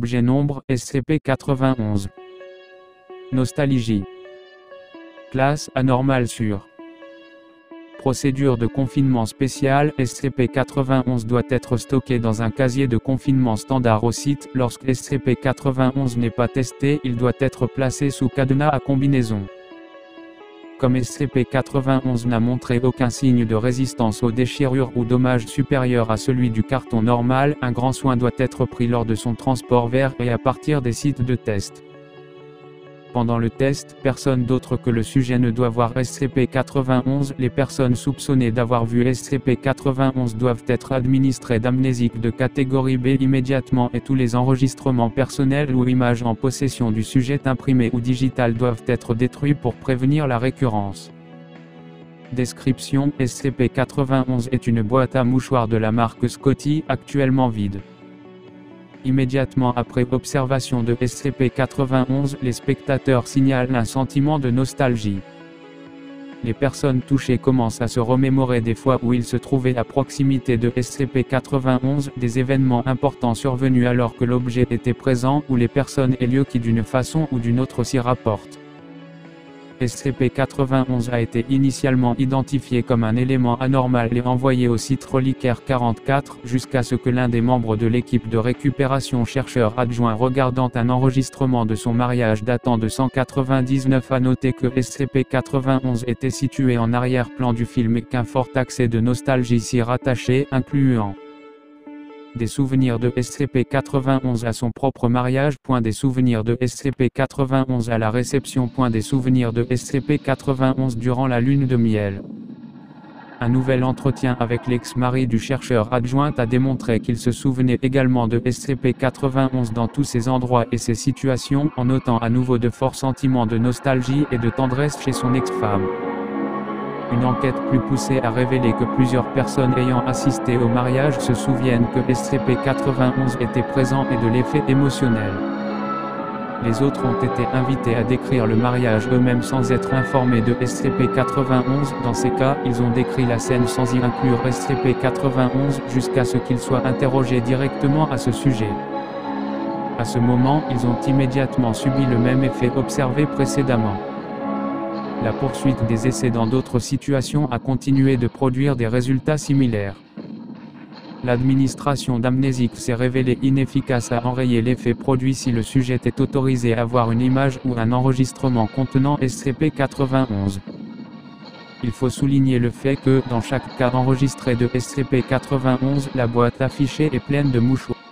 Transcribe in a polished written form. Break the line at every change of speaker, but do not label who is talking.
Objet nombre SCP-91. Nostalgie. Classe anormale sûre. Procédure de confinement spéciale SCP-91 doit être stocké dans un casier de confinement standard au site. Lorsque SCP-91 n'est pas testé, il doit être placé sous cadenas à combinaison. Comme SCP-91 n'a montré aucun signe de résistance aux déchirures ou dommages supérieurs à celui du carton normal, un grand soin doit être pris lors de son transport vers et à partir des sites de test. Pendant le test, personne d'autre que le sujet ne doit voir SCP-91. Les personnes soupçonnées d'avoir vu SCP-91 doivent être administrées d'amnésiques de catégorie B immédiatement et tous les enregistrements personnels ou images en possession du sujet imprimés ou digital doivent être détruits pour prévenir la récurrence. Description: SCP-91 est une boîte à mouchoirs de la marque Scotty, actuellement vide. Immédiatement après observation de SCP-91, les spectateurs signalent un sentiment de nostalgie. Les personnes touchées commencent à se remémorer des fois où ils se trouvaient à proximité de SCP-91, des événements importants survenus alors que l'objet était présent, ou les personnes et lieux qui d'une façon ou d'une autre s'y rapportent. SCP-91 a été initialement identifié comme un élément anormal et envoyé au site reliquaire 44, jusqu'à ce que l'un des membres de l'équipe de récupération chercheur adjoint regardant un enregistrement de son mariage datant de 199 a noté que SCP-91 était situé en arrière-plan du film et qu'un fort accès de nostalgie s'y rattachait, incluant des souvenirs de SCP-91 à son propre mariage. Des souvenirs de SCP-91 à la réception. Des souvenirs de SCP-91 durant la lune de miel. Un nouvel entretien avec l'ex-mari du chercheur adjoint a démontré qu'il se souvenait également de SCP-91 dans tous ces endroits et ces situations, en notant à nouveau de forts sentiments de nostalgie et de tendresse chez son ex-femme. Une enquête plus poussée a révélé que plusieurs personnes ayant assisté au mariage se souviennent que SCP-91 était présent et de l'effet émotionnel. Les autres ont été invités à décrire le mariage eux-mêmes sans être informés de SCP-91. Dans ces cas, ils ont décrit la scène sans y inclure SCP-91 jusqu'à ce qu'ils soient interrogés directement à ce sujet. À ce moment, ils ont immédiatement subi le même effet observé précédemment. La poursuite des essais dans d'autres situations a continué de produire des résultats similaires. L'administration d'amnésiques s'est révélée inefficace à enrayer l'effet produit si le sujet est autorisé à voir une image ou un enregistrement contenant SCP-91. Il faut souligner le fait que, dans chaque cas enregistré de SCP-91, la boîte affichée est pleine de mouchoirs.